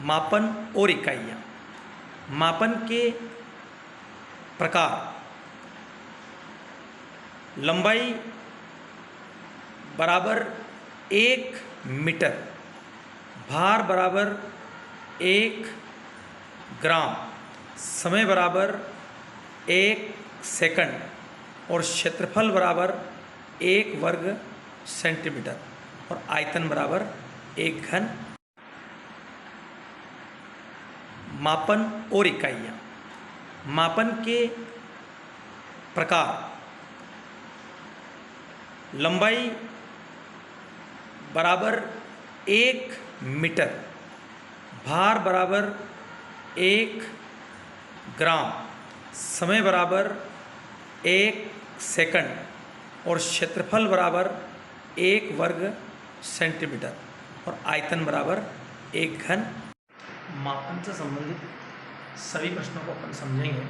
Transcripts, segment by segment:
मापन और इकाइयाँ। मापन के प्रकार। लंबाई बराबर 1 मीटर, भार बराबर 1 ग्राम, समय बराबर 1 सेकंड और क्षेत्रफल बराबर 1 वर्ग सेंटीमीटर और आयतन बराबर 1 घन। मापन और इकाइयाँ। मापन के प्रकार। लंबाई बराबर 1 मीटर, भार बराबर 1 ग्राम, समय बराबर 1 सेकंड और क्षेत्रफल बराबर 1 वर्ग सेंटीमीटर और आयतन बराबर 1 घन। मापन से संबंधित सभी प्रश्नों को अपन समझेंगे।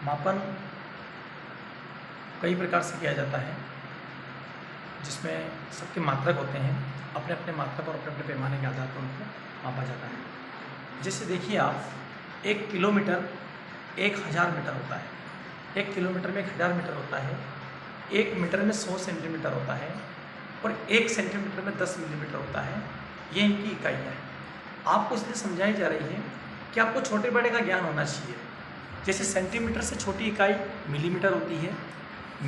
मापन कई प्रकार से किया जाता है, जिसमें सबके मात्रक होते हैं। अपने अपने मात्रक और अपने अपने पैमाने के आधार पर उनको मापा जाता है। जैसे देखिए आप, 1 किलोमीटर 1000 मीटर होता है। 1 किलोमीटर में 1000 मीटर होता है। 1 मीटर में 100 सेंटीमीटर होता है और 1 सेंटीमीटर में 10 मिलीमीटर होता है। ये इनकी इकाइयाँ हैं। आपको इसलिए समझाई जा रही है कि आपको छोटे बड़े का ज्ञान होना चाहिए। जैसे सेंटीमीटर से छोटी इकाई मिलीमीटर होती है,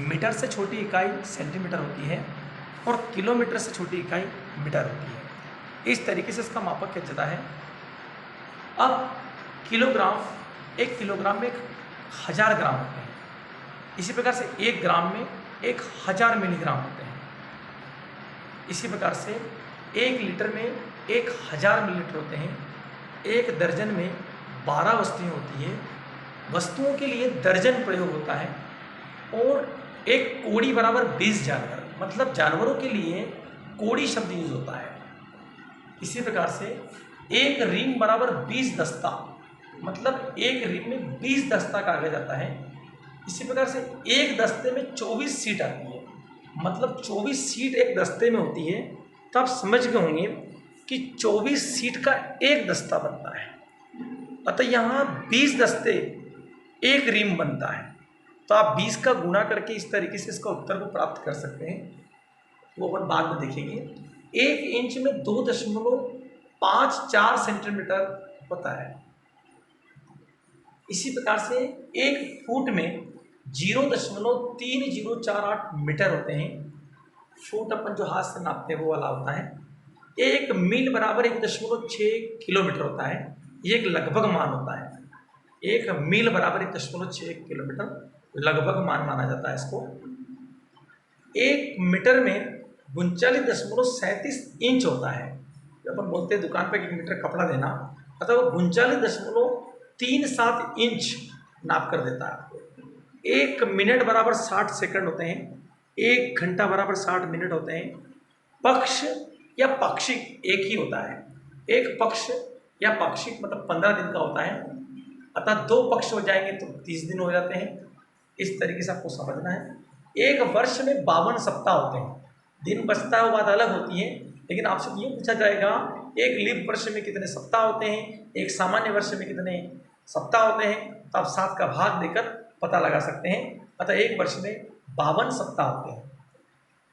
मीटर से छोटी इकाई सेंटीमीटर होती है और किलोमीटर से छोटी इकाई मीटर होती है। इस तरीके से इसका मापक किया जाता है। अब किलोग्राम, 1 किलोग्राम में 1000 ग्राम होते हैं। इसी प्रकार से 1 ग्राम में 1000 मिलीग्राम होते हैं। इसी प्रकार से 1 लीटर में 1000 मिलीलीटर होते हैं। 1 दर्जन में 12 वस्तुएं होती है। वस्तुओं के लिए दर्जन प्रयोग होता है और 1 कोड़ी बराबर 20 जानवर, मतलब जानवरों के लिए कोड़ी शब्द यूज होता है। इसी प्रकार से 1 रीम बराबर 20 दस्ता, मतलब 1 रीम में 20 दस्ता कागज आता है। इसी प्रकार से 1 दस्ते में 24 सीट आती है, मतलब 24 सीट एक दस्ते में होती है। तो आप समझ गए होंगे कि 24 सीट का एक दस्ता बनता है। अतः यहाँ 20 दस्ते 1 रीम बनता है। तो आप 20 का गुणा करके इस तरीके से इसका उत्तर को प्राप्त कर सकते हैं। वो अपन बाद में देखेंगे। 1 इंच में 2.54 सेंटीमीटर होता है। इसी प्रकार से 1 फुट में 0.3048 मीटर होते हैं। फुट अपन जो हाथ से नापते हैं वो वाला होता है। 1 मील बराबर 1.6 किलोमीटर होता है। ये एक लगभग मान होता है। 1 मील बराबर 1.6 किलोमीटर लगभग मान माना जाता है इसको। 1 मीटर में 39.37 इंच होता है। जब अपन बोलते हैं दुकान पर 1 मीटर कपड़ा देना, अतः वो 39.37 इंच नाप कर देता है आपको। 1 मिनट बराबर 60 सेकंड होते हैं। 1 घंटा बराबर 60 मिनट होते हैं। पक्ष या पाक्षिक एक ही होता है। एक पक्ष या पाक्षिक मतलब 15 दिन का होता है। अतः 2 पक्ष हो जाएंगे तो 30 दिन हो जाते हैं। इस तरीके से आपको समझना है। 1 वर्ष में 52 सप्ताह होते हैं। दिन बचता है वो बात अलग होती है, लेकिन आपसे ये पूछा जाएगा 1 लीप वर्ष में कितने सप्ताह होते हैं, 1 सामान्य वर्ष में कितने सप्ताह होते हैं, तो आप 7 का भाग देकर पता लगा सकते हैं। अतः 1 वर्ष में 52 सप्ताह होते हैं।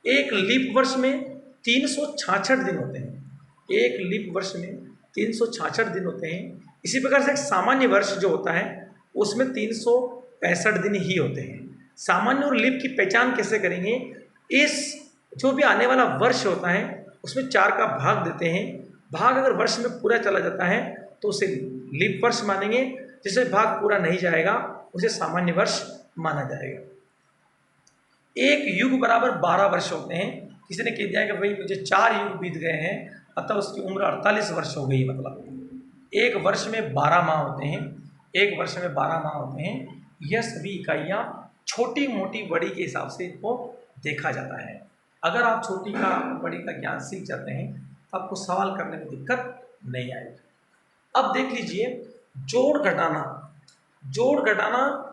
1 लीप वर्ष में 366 दिन होते हैं। 1 लीप वर्ष में 366 दिन होते हैं। इसी प्रकार से एक सामान्य वर्ष जो होता है उसमें 365 दिन ही होते हैं। सामान्य और लीप की पहचान कैसे करेंगे? इस जो भी आने वाला वर्ष होता है उसमें 4 का भाग देते हैं। भाग अगर वर्ष में पूरा चला जाता है तो उसे लीप वर्ष मानेंगे। जिसे भाग पूरा नहीं जाएगा उसे सामान्य वर्ष माना जाएगा। 1 युग बराबर 12 वर्ष होते हैं। किसी ने कह दिया कि भाई मुझे 4 युग बीत गए हैं, अतः उसकी उम्र 48 वर्ष हो गई। मतलब 1 वर्ष में 12 माह होते हैं। 1 वर्ष में 12 माह होते हैं। यह सभी इकाइयाँ छोटी मोटी बड़ी के हिसाब से इनको देखा जाता है। अगर आप छोटी का बड़ी का ज्ञान सीख जाते हैं तो आपको सवाल करने में दिक्कत नहीं आएगी। अब देख लीजिए, जोड़ घटाना। जोड़ घटाना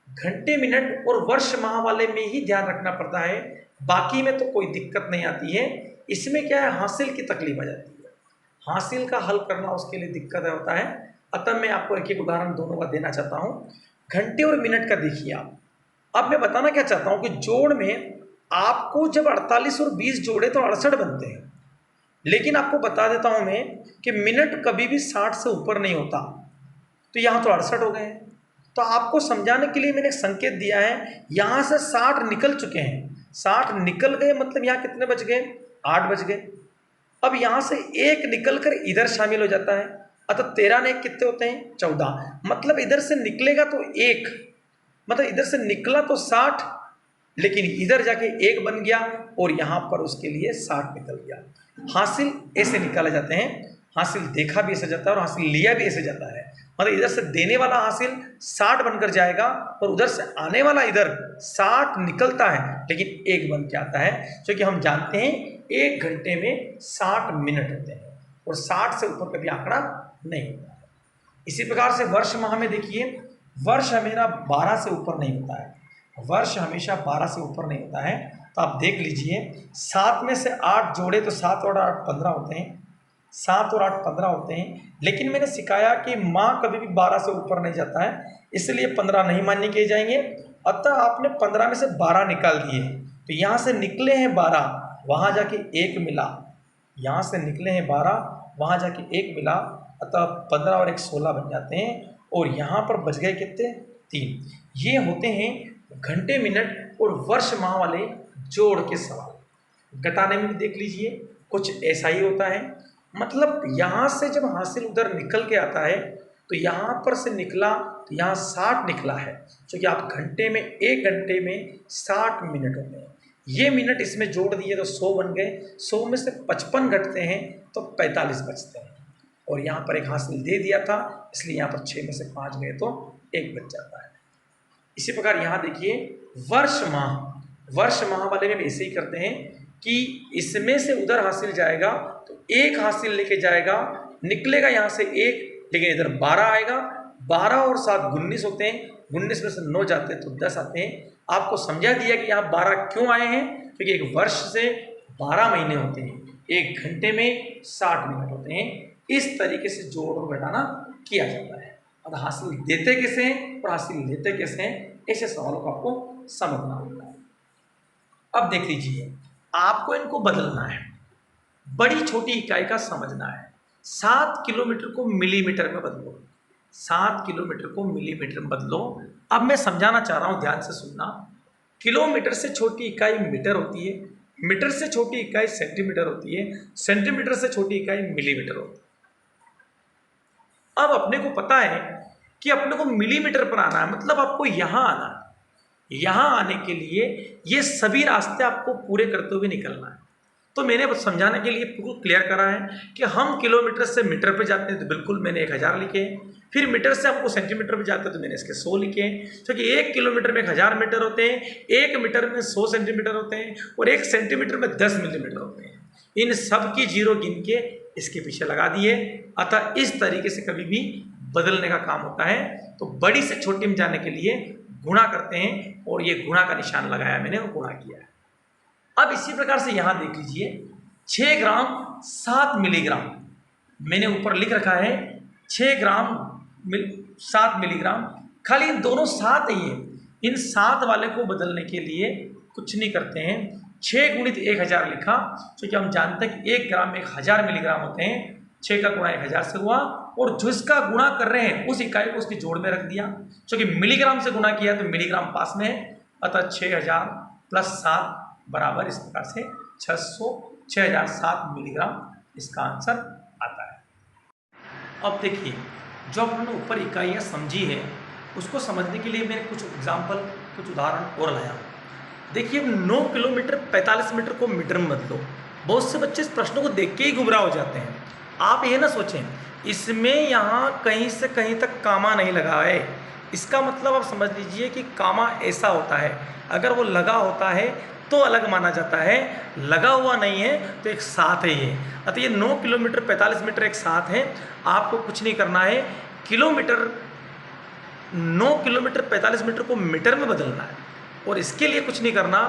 घंटे मिनट और वर्ष माह वाले में ही ध्यान रखना पड़ता है, बाकी में तो कोई दिक्कत नहीं आती है। इसमें क्या है, हासिल की तकलीफ आ जाती है। हासिल का हल करना उसके लिए दिक्कत होता है। अतः मैं आपको एक एक उदाहरण दोनों का देना चाहता हूँ। घंटे और मिनट का देखिए आप। अब मैं बताना क्या चाहता हूँ कि जोड़ में आपको जब 48 और 20 जोड़े तो 68 बनते हैं, लेकिन आपको बता देता हूँ मैं कि मिनट कभी भी 60 से ऊपर नहीं होता, तो यहाँ तो 68 हो गए हैं। तो आपको समझाने के लिए मैंने एक संकेत दिया है, यहाँ से 60 निकल चुके हैं, 60 निकल गए मतलब यहाँ कितने बच गए, 8 बच गए। अब यहाँ से एक निकल कर इधर शामिल हो जाता है, अतः 13 ने एक कितने होते हैं, 14। मतलब इधर से निकलेगा तो एक, मतलब इधर से निकला तो 60, लेकिन इधर जाके एक बन गया और यहाँ पर उसके लिए 60 निकल गया। हासिल ऐसे निकाले जाते हैं, हासिल देखा भी ऐसे जाता है और हासिल लिया भी ऐसे जाता है। मतलब इधर से देने वाला हासिल 60 बनकर जाएगा और उधर से आने वाला इधर 60 निकलता है, लेकिन एक बन के आता है, क्योंकि हम जानते हैं 1 घंटे में 60 मिनट होते हैं और 60 से ऊपर कभी आंकड़ा नहीं होता है। इसी प्रकार से वर्ष माह में देखिए, वर्ष हमेशा 12 से ऊपर नहीं होता है, वर्ष हमेशा 12 से ऊपर नहीं होता है। तो आप देख लीजिए, 7 में से 8 जोड़े तो 7 और 8 15 होते हैं, 7 और 8 15 होते हैं। लेकिन मैंने सिखाया कि माह कभी भी 12 से ऊपर नहीं जाता है, इसलिए 15 नहीं मान्य किए जाएंगे। अतः आपने 15 में से 12 निकाल दिए, तो यहाँ से निकले हैं 12, वहाँ जाके एक मिला, यहाँ से निकले हैं 12, वहाँ जाके एक मिला, अतः 15 और 1 16 बन जाते हैं और यहाँ पर बच गए कितने, 3। ये होते हैं घंटे मिनट और वर्ष माह वाले जोड़ के सवाल। घटाने में भी देख लीजिए कुछ ऐसा ही होता है। मतलब यहाँ से जब हासिल उधर निकल के आता है तो यहाँ पर से निकला तो यहाँ 60 निकला है, क्योंकि आप घंटे में 1 घंटे में 60 मिनट होते हैं। ये मिनट इसमें जोड़ दिए तो 100 बन गए, 100 में से 55 घटते हैं तो 45 बचते हैं। और यहाँ पर एक हासिल दे दिया था, इसलिए यहाँ पर 6 में से 5 गए तो 1 बच जाता है। इसी प्रकार यहाँ देखिए वर्ष माह, वर्ष माह वाले में भी ऐसे ही करते हैं कि इसमें से उधर हासिल जाएगा तो एक हासिल लेके जाएगा, निकलेगा यहाँ से एक, लेकिन इधर 12 आएगा, 12 और 7 19 होते हैं, 19 में से 9 जाते हैं तो 10 आते हैं। आपको समझा दिया कि यहाँ 12 क्यों आए हैं, क्योंकि एक वर्ष से 12 महीने होते हैं, 1 घंटे में 60 मिनट होते हैं। इस तरीके से जोड़ और घटाना किया जाता है। अब हासिल देते कैसे हैं और हासिल लेते कैसे हैं, ऐसे सवालों को आपको समझना होता है। अब देख लीजिए, आपको इनको बदलना है, बड़ी छोटी इकाई का समझना है। 7 किलोमीटर को मिलीमीटर में बदलो, 7 किलोमीटर को मिलीमीटर में बदलो। अब मैं समझाना चाह रहा हूँ, ध्यान से सुनना। किलोमीटर से छोटी इकाई मीटर होती है, मीटर से छोटी इकाई सेंटीमीटर होती है, सेंटीमीटर से छोटी इकाई मिलीमीटर होती है। अब अपने को पता है कि अपने को मिलीमीटर पर आना है, मतलब आपको यहाँ आना है। यहाँ आने के लिए ये सभी रास्ते आपको पूरे करते हुए निकलना है। तो मैंने समझाने के लिए बिल्कुल क्लियर करा है कि हम किलोमीटर से मीटर पे जाते हैं तो बिल्कुल मैंने 1000 लिखे हैं, फिर मीटर से आपको सेंटीमीटर पे जाते हैं तो मैंने इसके 100 लिखे हैं, क्योंकि 1 किलोमीटर में 1000 मीटर होते हैं, 1 मीटर में 100 सेंटीमीटर होते हैं और 1 सेंटीमीटर में 10 मिलीमीटर होते हैं। इन सब की जीरो गिन के इसके पीछे लगा दिए। अतः इस तरीके से कभी भी बदलने का काम होता है। तो बड़ी से छोटी में जाने के लिए गुणा करते हैं और ये गुणा का निशान लगाया मैंने और गुणा किया है। अब इसी प्रकार से यहाँ देख लीजिए, 6 ग्राम 7 मिलीग्राम मैंने ऊपर लिख रखा है, 6 ग्राम 7 मिलीग्राम, खाली इन दोनों 7 ही है। इन 7 वाले को बदलने के लिए कुछ नहीं करते हैं, 6 गुणित 1000 लिखा, क्योंकि हम जानते हैं कि 1 ग्राम में 1000 मिलीग्राम होते हैं। 6 का गुणा 1000 से हुआ और जिसका गुणा कर रहे हैं उस इकाई को उसकी जोड़ में रख दिया, क्योंकि मिलीग्राम से गुणा किया तो मिलीग्राम पास में है। अतः 6000 प्लस 7 बराबर इस प्रकार से 6007 मिलीग्राम इसका आंसर आता है। अब देखिए, जो हमने ऊपर इकाइयाँ समझी है उसको समझने के लिए मैंने कुछ एग्जाम्पल, कुछ उदाहरण और लाया। देखिए, 9 किलोमीटर 45 मीटर को मीटर में बदलो। बहुत से बच्चे इस प्रश्न को देख के ही गुमराह हो जाते हैं। आप ये ना सोचें इसमें यहाँ कहीं से कहीं तक कामा नहीं लगा है, इसका मतलब आप समझ लीजिए कि कामा ऐसा होता है, अगर वो लगा होता है तो अलग माना जाता है, लगा हुआ नहीं है तो एक साथ है ये। अतः ये 9 किलोमीटर 45 मीटर एक साथ है। आपको कुछ नहीं करना है, किलोमीटर 9 किलोमीटर 45 मीटर को मीटर में बदलना है। और इसके लिए कुछ नहीं करना,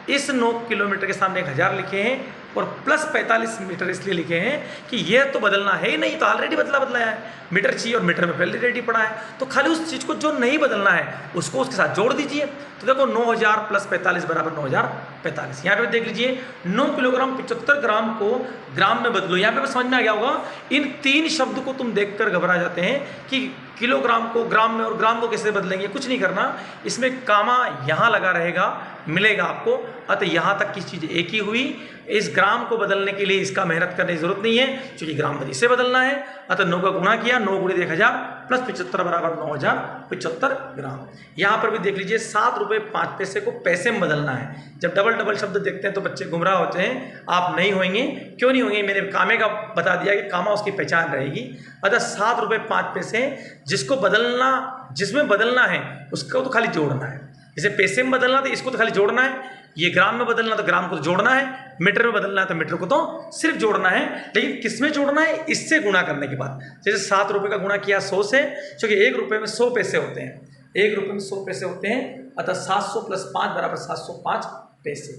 इस 9 किलोमीटर के सामने 1000 लिखे हैं और प्लस 45 मीटर इसलिए लिखे हैं कि ये तो बदलना है ही नहीं, तो ऑलरेडी बदला है, मीटर चाहिए और मीटर में पहले रेडी पड़ा है, तो खाली उस चीज़ को जो नहीं बदलना है उसको उसके साथ जोड़ दीजिए। तो देखो 9000 प्लस 45 बराबर 9045। यहाँ पे देख लीजिए 9 किलोग्राम 75 ग्राम को ग्राम में बदलो। यहाँ पे समझ में आ गया होगा, इन 3 शब्द को तुम देखकर घबरा जाते हैं कि किलोग्राम को ग्राम में और ग्राम को कैसे बदलेंगे। कुछ नहीं करना, इसमें कामा यहाँ लगा रहेगा, मिलेगा आपको। अतः यहाँ तक की चीज़ एक ही हुई। इस ग्राम को बदलने के लिए इसका मेहनत करने की जरूरत नहीं है, क्योंकि ग्राम में इसे बदलना है। अतः 9 का गुणा किया, 9 गुणे 1000 प्लस 75 बराबर 9075 ग्राम। यहाँ पर भी देख लीजिए 7 रुपये 5 पैसे को पैसे में बदलना है। जब डबल डबल शब्द देखते हैं तो बच्चे गुमराह होते हैं। आप नहीं होंगे, क्यों नहीं होंगे, मैंने कामे का बता दिया कि कामा उसकी पहचान रहेगी। अतः 7 रुपये 5 पैसे जिसको बदलना, जिसमें बदलना है उसको तो खाली जोड़ना है। जैसे पैसे में बदलना तो इसको तो खाली जोड़ना है, ये ग्राम में बदलना तो ग्राम को तो जोड़ना है, मीटर में बदलना है तो मीटर को तो सिर्फ जोड़ना है। लेकिन किस में जोड़ना है, इससे गुणा करने के बाद। जैसे 7 रुपये का गुणा किया 100 से, क्योंकि 1 रुपये में 100 पैसे होते हैं, 1 रुपये में 100 पैसे होते हैं। अतः 700 प्लस 5 बराबर 705 पैसे।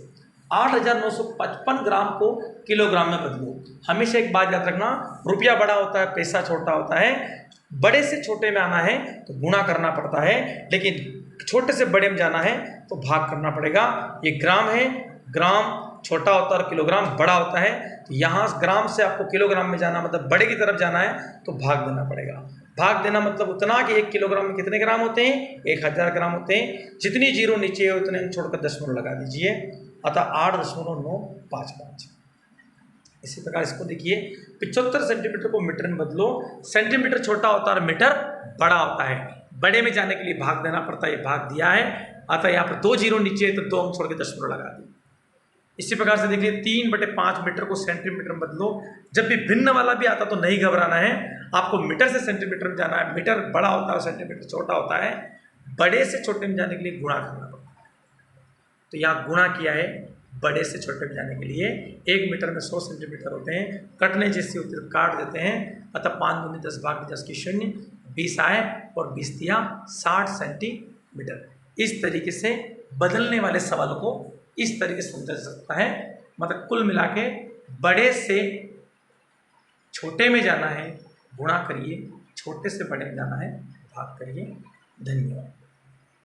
8955 ग्राम को किलोग्राम में बदलो। हमेशा एक बात याद रखना, रुपया बड़ा होता है, पैसा छोटा होता है। बड़े से छोटे में आना है तो गुणा करना पड़ता है, लेकिन छोटे से बड़े में जाना है तो भाग करना पड़ेगा। ये ग्राम है, ग्राम छोटा होता है और किलोग्राम बड़ा होता है। तो यहाँ ग्राम से आपको किलोग्राम में जाना, मतलब बड़े की तरफ जाना है तो भाग देना पड़ेगा। भाग देना मतलब उतना कि 1 किलोग्राम में कितने ग्राम होते हैं, 1000 ग्राम होते हैं। जितनी जीरो नीचे है उतने छोड़कर दशमलव लगा दीजिए। अतः 8.955। इसी प्रकार इसको देखिए, 75 सेंटीमीटर को मीटर में बदलो। सेंटीमीटर छोटा होता है और मीटर बड़ा होता है। बड़े में जाने के लिए भाग देना पड़ता है, ये भाग दिया है। अतः यहाँ पर 2 जीरो नीचे है तो 2 हम छोड़ के दशमलव लगा दिए। इसी प्रकार से देखिए 3/5 मीटर को सेंटीमीटर में बदलो। जब भी भिन्न वाला भी आता तो नहीं घबराना है, आपको मीटर से सेंटीमीटर में जाना है। मीटर बड़ा होता है, सेंटीमीटर छोटा होता है। बड़े से छोटे में जाने के लिए गुणा करना पड़ता है। तो यहाँ गुणा किया है बड़े से छोटे में जाने के लिए। 1 मीटर में 100 सेंटीमीटर होते हैं, कटने जैसे होते हैं काट देते हैं। अतः 5 दूनी 10 भाग 10 की 0, 20 आए और 20 दिया 60 सेंटीमीटर। इस तरीके से बदलने वाले सवाल को इस तरीके से समझा जा सकता है। मतलब कुल मिला के बड़े से छोटे में जाना है गुणा करिए, छोटे से बड़े में जाना है भाग करिए। धन्यवाद।